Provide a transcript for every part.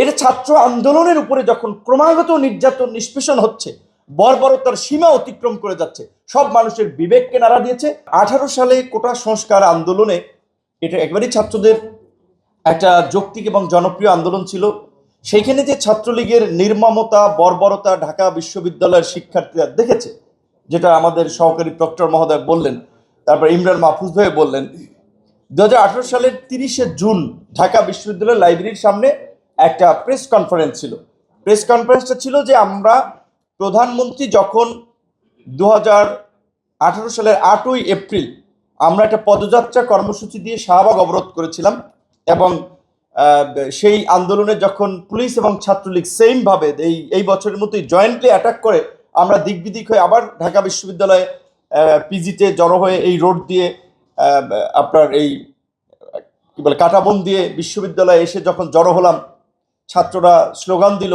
এটা ছাত্র আন্দোলনের উপরে যখন ক্রমাগত নির্যাতন নিষ্পেষণ হচ্ছে, বর্বরতার সীমা অতিক্রম করে যাচ্ছে, সব মানুষের বিবেককে নাড়া দিয়েছে। 18 সালে কোটা সংস্কার আন্দোলনে এটা একবারই ছাত্রদের একটা যৌক্তিক এবং জনপ্রিয় আন্দোলন ছিল। সেইখানে যে ছাত্রলীগের নির্মমতা, বর্বরতা ঢাকা বিশ্ববিদ্যালয়ের শিক্ষার্থীরা দেখেছে, যেটা আমাদের সহকারী প্রক্টর মহোদয় বললেন, তারপর ইমরান মাহফুজ ভাই বললেন, 2018 সালের 30শে জুন ঢাকা বিশ্ববিদ্যালয়ের লাইব্রেরির সামনে একটা প্রেস কনফারেন্স ছিল। প্রেস কনফারেন্সটা ছিল যে আমরা প্রধানমন্ত্রী যখন 2018 সালের 8ই এপ্রিল আমরা একটা পদযাত্রা কর্মসূচি দিয়ে শাহবাগ অবরোধ করেছিলাম, এবং সেই আন্দোলনে যখন পুলিশ এবং ছাত্রলীগ সেমভাবে এই বছরের মতোই জয়েন্টলি অ্যাটাক করে, আমরা দিকবিদিক হয়ে আবার ঢাকা বিশ্ববিদ্যালয়ে পিজিতে জড়ো হয়ে এই রোড দিয়ে আপনার এই কি বলে কাঁটাবন দিয়ে বিশ্ববিদ্যালয়ে এসে যখন জড়ো হলাম, ছাত্ররা স্লোগান দিল,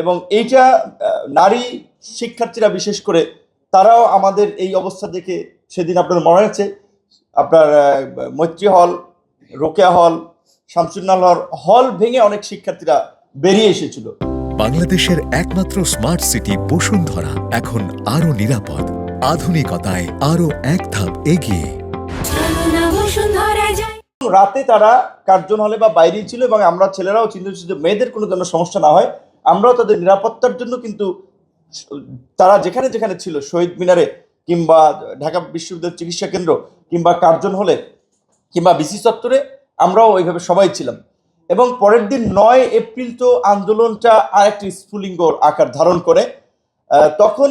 এবং এইটা নারী শিক্ষার্থীরা বিশেষ করে তারাও আমাদের এই অবস্থা দেখে, সেদিন আপনার মনে আছে আপনার মৈত্রী হল, রোকেয়া হল, শামসুন্নাহর হল ভেঙে অনেক শিক্ষার্থীরা বেরিয়ে এসেছিল। বাংলাদেশের একমাত্র স্মার্ট সিটি বসুন্ধরা এখন আরো নিরাপদ, আধুনিকতায় আরো এক ধাপ এগিয়ে। রাতে তারা কার্জন হলে বা বাইরেই ছিল, এবং আমরা ছেলেরাও চিন্তা করছি যে মেয়েদের কোনো যেন সমস্যা না হয়, আমরাও তাদের নিরাপত্তার জন্য কিন্তু তারা যেখানে যেখানে ছিল, শহীদ মিনারে কিংবা ঢাকা বিশ্ববিদ্যালয় চিকিৎসা কেন্দ্র কিংবা কার্জন হলে কিংবা বিসি চত্বরে, আমরাও ওইভাবে সবাই ছিলাম। এবং পরের দিন 9 এপ্রিল তো আন্দোলনটা আরেকটি স্ফুলিঙ্গ আকার ধারণ করে। তখন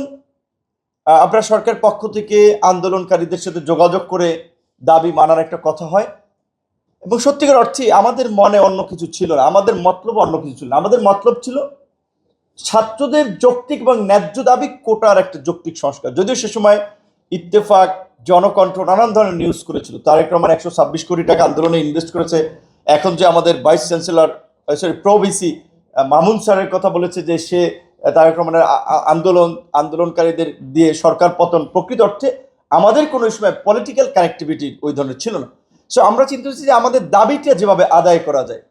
আপনার সরকার পক্ষ থেকে আন্দোলনকারীদের সাথে যোগাযোগ করে দাবি মানার একটা কথা হয়, এবং সত্যিকার অর্থে আমাদের মনে অন্য কিছু ছিল না, আমাদের মতলব অন্য কিছু ছিল না। আমাদের মতলব ছিল ছাত্রদের যৌক্তিক এবং ন্যায্য দাবি কোটার একটা যৌক্তিক সংস্কার। যদিও সে সময় ইত্তেফাক, জনকণ্ঠ নানান ধরনের নিউজ করেছিল তারেক রহমান 126 কোটি টাকা আন্দোলনে ইনভেস্ট করেছে। এখন যে আমাদের vice chancellor pro VC Mamun স্যারের কথা বলেছে যে সে তারেক রহমানের আন্দোলনকারীদের দিয়ে সরকার পতন, প্রকৃত অর্থে আমাদের কোনো সময় পলিটিক্যাল কানেক্টিভিটি ওই ধরনের ছিল না। সো আমরা চিন্তা করছি যে আমাদের দাবিটা যেভাবে আদায় করা যায়।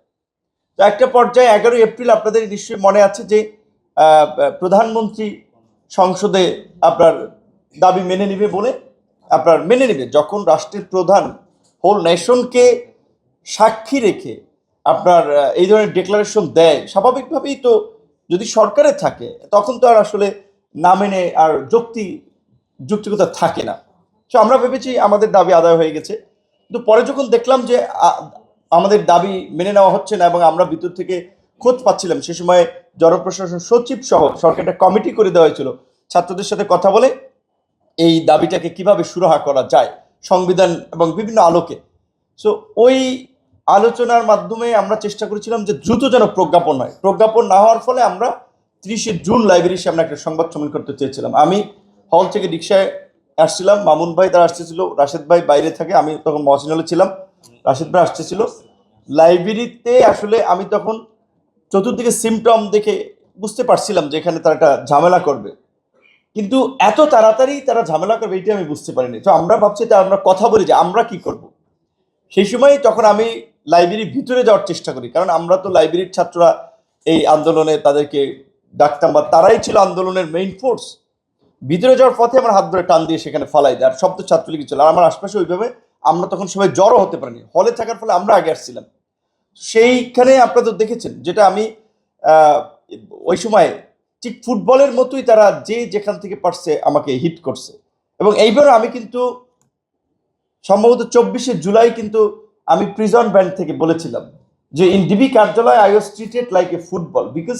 তো একটা পর্যায়ে 11 এপ্রিল আপনাদের নিশ্চয়ই মনে আছে যে প্রধানমন্ত্রী সংসদে আপনার দাবি মেনে নিবে বলে আপনার মেনে নিবে, যখন রাষ্ট্রের প্রধান হোল নেশনকে সাক্ষী রেখে আপনার এই ধরনের ডিক্লারেশন দেয়, স্বাভাবিকভাবেই তো যদি সরকারে থাকে তখন তো আর আসলে না মেনে আর যুক্তিকতা থাকে না। সো আমরা ভেবেছি আমাদের দাবি আদায় হয়ে গেছে, কিন্তু পরে যখন দেখলাম যে আমাদের দাবি মেনে নেওয়া হচ্ছে না, এবং আমরা ভিতর থেকে খোঁজ পাচ্ছিলাম, সে সময় জনপ্রশাসন সচিব সহ সরকার একটা কমিটি করে দেওয়া হয়েছিল ছাত্রদের সাথে কথা বলে এই দাবিটাকে কিভাবে সুরাহা করা যায় সংবিধান এবং বিভিন্ন আলোকে। সো ওই আলোচনার মাধ্যমে আমরা চেষ্টা করেছিলাম যে দ্রুত যেন প্রজ্ঞাপন হয়। প্রজ্ঞাপন না হওয়ার ফলে আমরা 30শে জুন লাইব্রেরির সামনে একটা সংবাদ সম্মেলন করতে চেয়েছিলাম। আমি হল থেকে রিক্সায় আসছিলাম, মামুন ভাই তারা আসতেছিল, রাশেদ ভাই বাইরে থাকে, আমি তখন মহসিন হলে ছিলাম, রাশেদ ভাই আসতেছিল লাইব্রেরিতে। আসলে আমি তখন চতুর্দিকে সিমটম দেখে বুঝতে পারছিলাম যে এখানে তারা একটা ঝামেলা করবে, কিন্তু এত তাড়াতাড়ি তারা ঝামেলা করবে এটা আমি বুঝতে পারিনি। তো আমরা ভাবছি তা আমরা কথা বলি যে আমরা কি করব। সেই সময় তখন আমি লাইব্রেরির ভিতরে যাওয়ার চেষ্টা করি, কারণ আমরা তো লাইব্রেরির ছাত্ররা এই আন্দোলনে তাদেরকে ডাকতাম, বা তারাই ছিল আন্দোলনের মেইন ফোর্স। ভিতরে যাওয়ার পথে আমার হাত ধরে টান দিয়ে সেখানে ফালাই দেয়, আর সব তো ছাত্রলীগ ছিল, আর আমার আশপাশে ওইভাবে আমরা তখন সবাই জড়ো হতে পারিনি, হলে থাকার ফলে আমরা আগে আসছিলাম। সেইখানে আপনারা তো দেখেছেন, যেটা আমি ওই সময় ঠিক ফুটবলের মতোই তারা যে যেখান থেকে পারছে আমাকে হিট করছে। এবং এইবার আমি কিন্তু সম্ভবত 24শে জুলাই কিন্তু আমি প্রিজন ব্যান্ড থেকে বলেছিলাম যে ইন ডিবি কার্যালয় I was treated like a football, because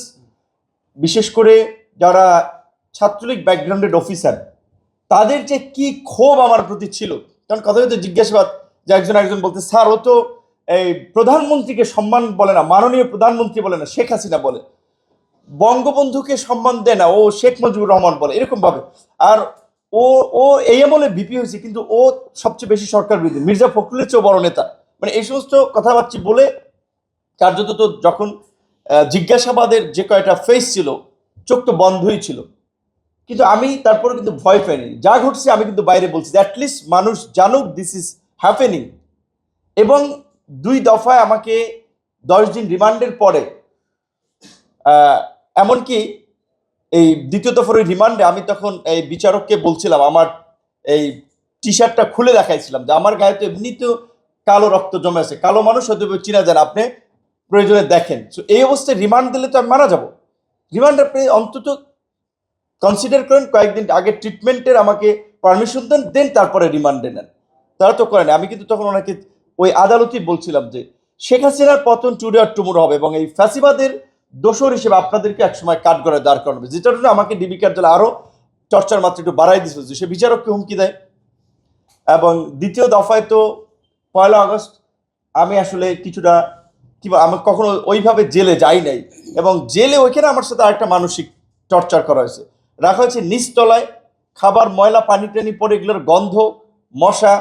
বিশেষ করে যারা ছাত্রলীগ ব্যাকগ্রাউন্ডেড অফিসার তাদের যে কি ক্ষোভ আমার প্রতি ছিল। কারণ কথা হয়তো জিজ্ঞাসাবাদ যে একজন বলতে, স্যার ও তো এই প্রধানমন্ত্রীকে সম্মান বলে না, মাননীয় প্রধানমন্ত্রী বলে না, শেখ হাসিনা বলে, বঙ্গবন্ধুকে সম্মান দেয় না, ও শেখ মুজিবুর রহমান বলে, এরকম ভাবে। আর ও ও এই আমলে ভিপি হয়েছে, কিন্তু ও সবচেয়ে বেশি সরকার বিরোধী, মির্জা ফখরুলের চেয়েও বড় নেতা, মানে এই সমস্ত কথাবার্তা বলে কার্যত তো যখন জিজ্ঞাসাবাদের যে কয়টা ফেস ছিল চোখ তো বন্ধই ছিল। কিন্তু আমি তারপরে কিন্তু ভয় পাইনি, যা ঘটছে আমি কিন্তু বাইরে বলছি, অ্যাটলিস্ট মানুষ জানুক দিস ইজ হ্যাপেনিং। এবং 2 দফায় আমাকে 10 দিন রিমান্ডের পরে এমনকি এই দ্বিতীয় দফার ওই রিমান্ডে আমি তখন এই বিচারককে বলছিলাম, আমার এই টি শার্টটা খুলে দেখাইছিলাম যে আমার গায়ে তো এমনিতেও কালো রক্ত জমে আছে, কালো মানুষ হয়তো চিনা যান, আপনি প্রয়োজনে দেখেন। তো এই অবস্থায় রিমান্ড দিলে তো আমি মারা যাব। রিমান্ড আপনি অন্তত কনসিডার করেন, কয়েকদিন আগে ট্রিটমেন্টের আমাকে পারমিশন দেন, দেন তারপরে রিমান্ডে নেন। তারা তো করেন। আমি কিন্তু তখন ওনাকে ওই আদালতই বলছিলাম যে শেখ হাসিনার পতন টুডে আর টুমোরো হবে এবং এই ফ্যাসিবাদের দোষর হিসেবে আপনাদেরকে একসময় কাঠগড়ায় দাঁড় করানো হবে, যেটার জন্য আমাকে ডিবি কার্যালয় আরো চর্চার মাত্রা একটু বাড়াই দিয়েছিল যে সে বিচারককে হুমকি দেয়। এবং দ্বিতীয় দফায় তো 1 আগস্ট আমি আসলে কিছুটা কিংবা আমি কখনো ওইভাবে জেলে যাই নাই, এবং জেলে ওইখানে আমার সাথে আরেকটা মানসিক টর্চার করা হয়েছে, রাখা হয়েছে নিচতলায়, খাবার ময়লা পানি টানি পরে এগুলোর গন্ধ, মশা।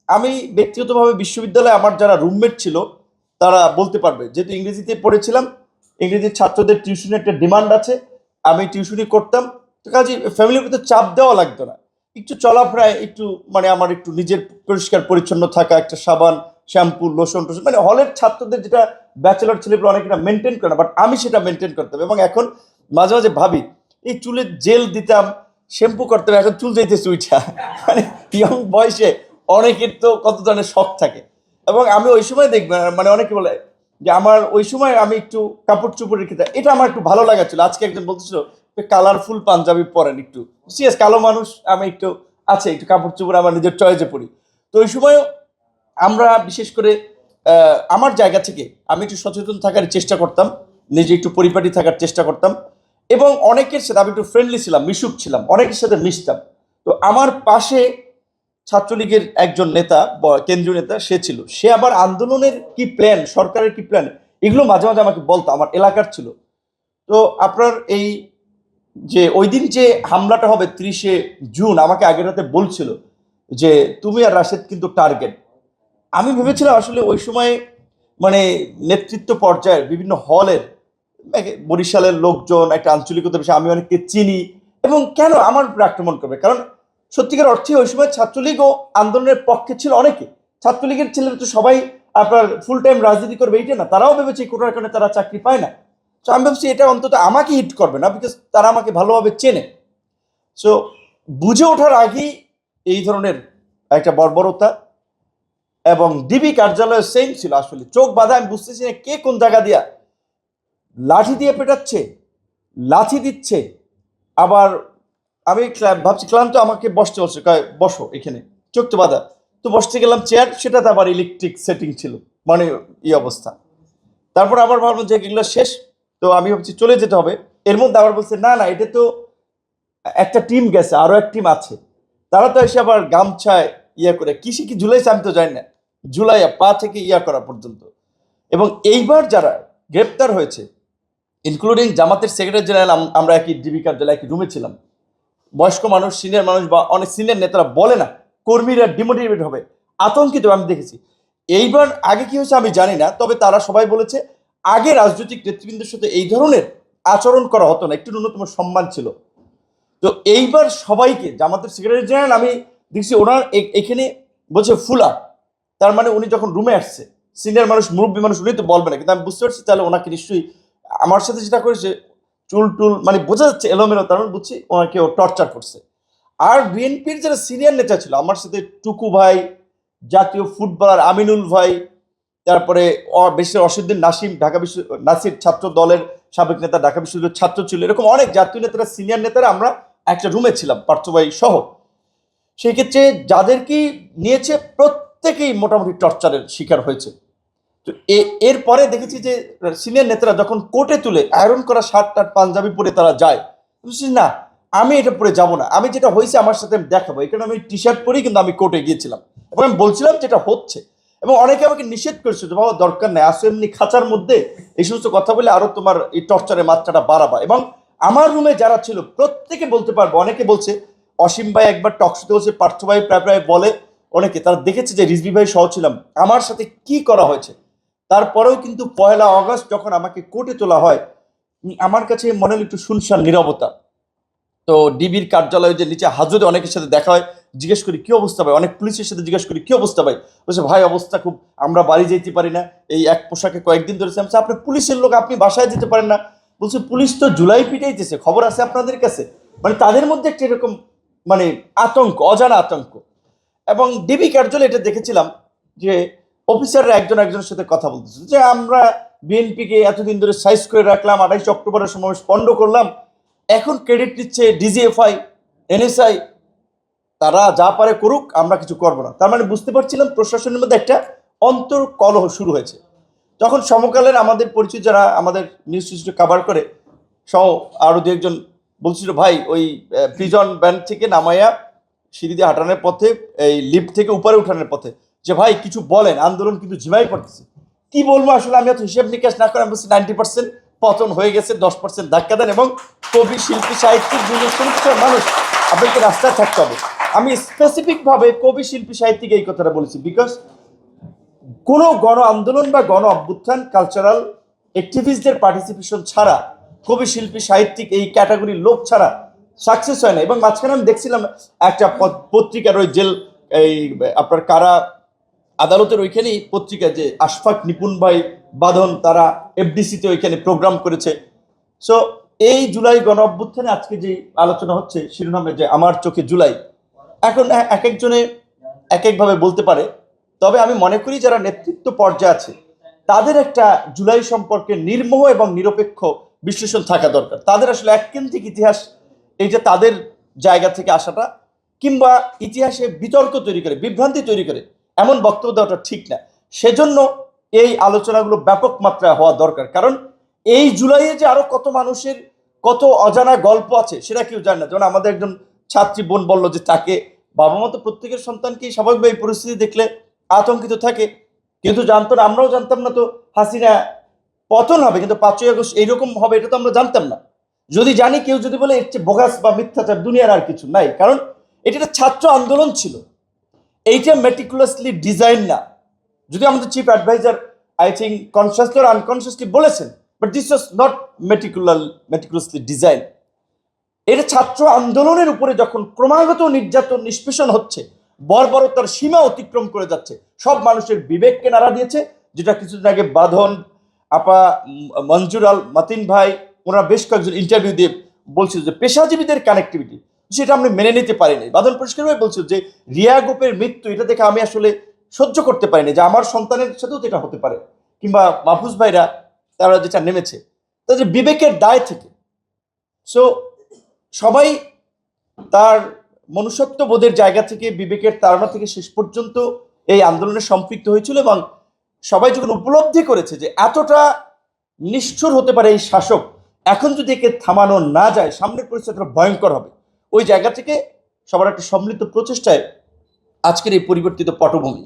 আমি ব্যক্তিগতভাবে বিশ্ববিদ্যালয়ে আমার যারা রুমমেট ছিল তারা বলতে পারবে, যেহেতু ইংরেজিতে পড়েছিলাম, ইংরেজির ছাত্রদের টিউশনের একটা ডিমান্ড আছে, আমি টিউশনি করতাম, তো কাজে ফ্যামিলির ভিতরে চাপ দেওয়া লাগতো না। একটু চলাফেরায় একটু মানে আমার একটু নিজের পরিষ্কার পরিচ্ছন্ন থাকা, একটা সাবান শ্যাম্পু লোশন টোশন, মানে হলের ছাত্রদের যেটা ব্যাচেলর ছেলেগুলো অনেকটা মেনটেন করে না, বাট আমি সেটা মেনটেন করতাম। এবং এখন মাঝে মাঝে ভাবি এই চুলে জেল দিতাম, শ্যাম্পু করতাম, এখন চুল যাইতেছে উইঠা। মানে ইয়ং বয়সে অনেকের তো কত ধরনের শখ থাকে। এবং আমি ওই সময় দেখবেন, মানে অনেকে বলে যে আমার ওই সময় আমি একটু কাপড় চোপড় রেখে, এটা আমার একটু ভালো লাগা ছিল। আজকে একজন বলতেছিল কালারফুল পাঞ্জাবি পরেন, একটু সিরিয়াস কালো মানুষ, আমি একটু আছে একটু কাপড় চোপড় আমার নিজের চয়েসে পরি। তো ওই সময় আমরা বিশেষ করে আমার জায়গা থেকে আমি একটু সচেতন থাকার চেষ্টা করতাম, নিজে একটু পরিপাটি থাকার চেষ্টা করতাম, এবং অনেকের সাথে আমি একটু ফ্রেন্ডলি ছিলাম, মিশুক ছিলাম, অনেকের সাথে মিশতাম। তো আমার পাশে ছাত্রলীগের একজন নেতা, কেন্দ্রীয় নেতা সে ছিল, সে আবার আন্দোলনের কি প্ল্যান, সরকারের কি প্ল্যান, এগুলো মাঝে মাঝে আমাকে বলতো, আমার এলাকার ছিল। তো আপনার এই যে ওই দিন যে হামলাটা হবে 30শে জুন, আমাকে আগের রাতে বলছিল যে তুমি আর রাশেদ কিন্তু টার্গেট। আমি ভেবেছিলাম আসলে ওই সময় মানে নেতৃত্ব পর্যায়ের বিভিন্ন হলের বরিশালের লোকজন, একটা আঞ্চলিকতা বিষয়, আমি অনেককে চিনি, এবং কেন আমার উপর আক্রমণ করবে, কারণ সত্যিকার অর্থে ওই সময় ছাত্রলীগও আন্দোলনের পক্ষে ছিল অনেকে। ছাত্রলীগের ছেলেরা তো সবাই আপনার ফুল টাইম রাজনীতি করবে এইটা না, তারাও ভেবেছে এই কোটার কারণে তারা চাকরি পায় না। তো আমি ভাবছি এটা অন্তত আমাকে হিট করবে না, বিকজ তারা আমাকে ভালোভাবে চেনে। সো বুঝে ওঠার আগেই এই ধরনের একটা বর্বরতা, এবং ডিবি কার্যালয়ে সেম ছিল, আসলে চোখ বাঁধা, আমি বুঝতেছি না কে কোন জায়গা দিয়া লাঠি দিয়ে পেটাচ্ছে, লাঠি দিচ্ছে। আবার আমি ভাবছি ক্লান্ত, আমাকে বসতে বলছে, কয় বসো এখানে, চোখ তো বাঁধা। তো বসতে গেলাম চেয়ার, সেটাতে আবার ইলেকট্রিক সেটিং ছিল, মানে এই অবস্থা। তারপর আবার ভাবলাম যে এগুলো শেষ, তো আমি ভাবছি চলে যেতে হবে। এর মধ্যে আবার বলছে না না, এটা তো একটা টিম গেছে, আরো এক টিম আছে, তারা তো এসে আবার গামছায় ইয়া করে কিসে কি ঝুলাইছে আমি তো জানি না, ঝুলাইয়া পা থেকে ইয়া করা পর্যন্ত। এবং এইবার যারা গ্রেপ্তার হয়েছে, ইনক্লুডিং জামাতের সেক্রেটারি জেনারেল, আমরা একই ডিবি কার্যালয়ে একই রুমে ছিলাম, বয়স্ক মানুষ, সিনিয়র মানুষ বা অনেক সিনিয়র নেতারা বলে না কর্মীরা ডিমোটিভেট হবে, আতঙ্কিত আমি দেখেছি। এইবার আগে কি হয়েছে আমি জানি না, তবে তারা সবাই বলেছে আগে রাজনৈতিক নেতৃবৃন্দের সাথে এই ধরনের আচরণ করা হতো না, একটু ন্যূনতম সম্মান ছিল। তো এইবার সবাইকে, জামাতের সেক্রেটারি জেনারেল আমি দেখছি ওনার এখানে বলছে ফুলা, তার মানে উনি যখন রুমে আসছে, সিনিয়র মানুষ মুরব্বী মানুষ, উনি তো বলবে না, কিন্তু আমি বুঝতে পারছি তাহলে ওনাকে নিশ্চয়ই আমার সাথে যেটা করেছে চুল টুল মানে বোঝা যাচ্ছে এলোমেলো, তার মানে বুঝছি ওনাকে ও টর্চার করছে। আর বিএনপির যারা সিনিয়র নেতা ছিল আমার সাথে, টুকু ভাই, জাতীয় ফুটবলার আমিনুল ভাই, তারপরে বেশি অসিদ্দিন নাসিম, ঢাকা বিশ্ব নাসির ছাত্র দলের সাবেক নেতা, ঢাকা বিশ্ববিদ্যালয়ের ছাত্র ছিল, এরকম অনেক জাতীয় নেতারা, সিনিয়র নেতারা আমরা একটা রুমে ছিলাম, পার্থ ভাই সহ। সেই ক্ষেত্রে যাদেরকে নিয়েছে প্রত্যেকেই মোটামুটি টর্চারের শিকার হয়েছে। তো এরপরে দেখেছি যে সিনিয়র নেতারা যখন কোর্টে তুলে আয়রন করা শার্ট টার্ট পাঞ্জাবি পরে তারা যায়, বুঝছিস না আমি এটা পরে যাব না, আমি যেটা হয়েছে আমার সাথে আমি দেখাবো, এখানে আমি টি শার্ট পরেই কিন্তু আমি কোর্টে গিয়েছিলাম, এবং আমি বলছিলাম যেটা হচ্ছে। এবং অনেকে আমাকে নিষেধ করেছে যে বাবা দরকার নেই, আসো এমনি খাঁচার মধ্যে এই সমস্ত কথা বলে আরো তোমার এই টর্চারের মাত্রাটা বাড়াবা। এবং আমার রুমে যারা ছিল প্রত্যেকে বলতে পারবো, অনেকে বলছে অসীম ভাই একবার টকশোতে বলছে, পার্থ ভাই প্রায় প্রায় বলে, অনেকে তারা দেখেছে যে রিজভি ভাই সহ ছিলাম, আমার সাথে কি করা হয়েছে। তারপরেও কিন্তু 1 আগস্ট যখন আমাকে কোর্টে তোলা হয়, আমার কাছে মনে হলো একটু শুনশান নীরবতা। তো ডিবির কার্যালয়ে যে নিচে হাজতে অনেকের সাথে দেখা হয়, জিজ্ঞেস করি কি অবস্থা ভাই, অনেক পুলিশের সাথে জিজ্ঞেস করি কি অবস্থা ভাই, বলছে ভাই অবস্থা খুব, আমরা বাড়ি যেতে পারি না, এই এক পোশাকে কয়েকদিন ধরেছে। আমি আপনি পুলিশের লোক, আপনি বাসায় যেতে পারেন না? বলছে পুলিশ তো জুলাই পিটাইতেছে, খবর আছে আপনাদের কাছে? মানে তাদের মধ্যে একটা এরকম মানে আতঙ্ক, অজানা আতঙ্ক। এবং ডিবি কার্যালয়ে এটা দেখেছিলাম যে অফিসাররা একজন একজনের সাথে কথা বলতেছে যে আমরা বিএনপিকে এতদিন ধরে সাইজ করে রাখলাম, 28 অক্টোবরের সমাবেশ পণ্ড করলাম, এখন ক্রেডিট নিচ্ছে ডিজিএফআই, এনএসআই, তারা যা পারে করুক, আমরা কিছু করবো না। তার মানে বুঝতে পারছিলাম প্রশাসনের মধ্যে একটা অন্তর্কলহ শুরু হয়েছে। তখন সমকালের আমাদের পরিচিত যারা আমাদের নিউজ স্টেশন কভার করে সহ আরো দু একজন বলছিল, ভাই ওই প্রিজন ব্যান্ড থেকে নামাইয়া সিঁড়ি দিয়ে হাঁটানোর পথে, এই লিফট থেকে উপরে উঠানোর পথে, যে ভাই কিছু বলেন, আন্দোলন কিন্তু ঝিমাই পড়তেছে। কি বলবো আসলে, আমি এত হিসেব নিকাশ না করে আমি বলছি 90% পতন হয়ে গেছে, 10% ধাক্কা দেন, এবং কবি, শিল্পী, সাহিত্যিক, মানুষ আপনাকে রাস্তায় থাকতে হবে। আমি স্পেসিফিকভাবে কবি, শিল্পী, সাহিত্যিক এই কথাটা বলেছি, বিকজ কোনো গণ আন্দোলন বা গণ অভ্যুত্থান কালচারাল অ্যাক্টিভিস্টদের পার্টিসিপেশন ছাড়া, কবি, শিল্পী, সাহিত্যিক এই ক্যাটাগরির লোক ছাড়া সাকসেস হয় না। এবং মাঝখানে আমি দেখছিলাম একটা পত্রিকার ওই জেল, এই আপনার কারা আদালতের ওইখানেই পত্রিকা, যে আশফাক নিপুণ ভাই বাঁধন, তারা এফডিসিতে ওইখানে প্রোগ্রাম করেছে। সো এই জুলাই গণ অভ্যুত্থানে আজকে যে আলোচনা হচ্ছে শিরোনামে, যে আমার চোখে জুলাই, এখন এক একজনে এক একভাবে বলতে পারে, তবে আমি মনে করি যারা নেতৃত্ব পর্যায়ে আছে তাদের একটা জুলাই সম্পর্কে নির্মোহ এবং নিরপেক্ষ বিশ্লেষণ থাকা দরকার। তাদের আসলে এককেন্দ্রিক ইতিহাস, এই যে তাদের জায়গা থেকে আসাটা, কিংবা ইতিহাসে বিতর্ক তৈরি করে, বিভ্রান্তি তৈরি করে এমন বক্তব্য দেওয়াটা ঠিক না। সেজন্য এই আলোচনাগুলো ব্যাপক মাত্রায় হওয়া দরকার। কারণ এই জুলাইয়ে যে আরো কত মানুষের কত অজানা গল্প আছে সেটা কেউ জানে না। যেমন আমাদের একজন ছাত্রী বোন বলল যে তাকে বাবা মা তো প্রত্যেকের সন্তানকে স্বাভাবিকভাবে এই পরিস্থিতি দেখলে আতঙ্কিত থাকে, কিন্তু জানতো না, আমরাও জানতাম না তো হাসিনা পতন হবে, কিন্তু 5ই আগস্ট এইরকম হবে এটা তো আমরা জানতাম না। যদি জানি, কেউ যদি বলে এর চেয়ে বোগাস বা মিথ্যাচার দুনিয়ার আর কিছু নাই। কারণ এটা একটা ছাত্র আন্দোলন ছিল, এইটা মেটিকুলাসলি ডিজাইন না। যদি আমাদের chief adviser I think consciously আর আনকনসিয়াসলি বলেছেন, but this was not meticulously design. এটা ছাত্র আন্দোলনের উপরে যখন ক্রমাগত নির্যাতন, নিষ্পেষণ হচ্ছে, বর্বরতার সীমা অতিক্রম করে যাচ্ছে, সব মানুষের বিবেককে নাড়া দিয়েছে। যেটা কিছুদিন আগে বাঁধন আপা, মঞ্জুর আল মাতিন ভাই, ওনারা বেশ কয়েকজন ইন্টারভিউ দিয়ে বলছিল যে পেশাজীবীদের কানেক্টিভিটি, সেটা আমি মেনে নিতে পারিনি। বাঁধন পরিষ্কারভাবে বলছিল যে রিয়া গোপের মৃত্যু, এটা দেখে আমি আসলে সহ্য করতে পারিনি, যে আমার সন্তানের সাথেও তো এটা হতে পারে। কিংবা মাহফুজ ভাইরা, তারা যেটা নেমেছে তাদের বিবেকের দায় থেকে। সো সবাই তার মনুষ্যত্ব বোধের জায়গা থেকে, বিবেকের তাড়না থেকে শেষ পর্যন্ত এই আন্দোলনে সম্পৃক্ত হয়েছিল। এবং সবাই যখন উপলব্ধি করেছে যে এতটা নিষ্ঠুর হতে পারে এই শাসক, এখন যদি একে থামানো না যায় সামনের পরিস্থিতি ভয়ঙ্কর হবে, ওই জায়গা থেকে সবার একটা সম্মিলিত প্রচেষ্টায় আজকের এই পরিবর্তিত পটভূমি।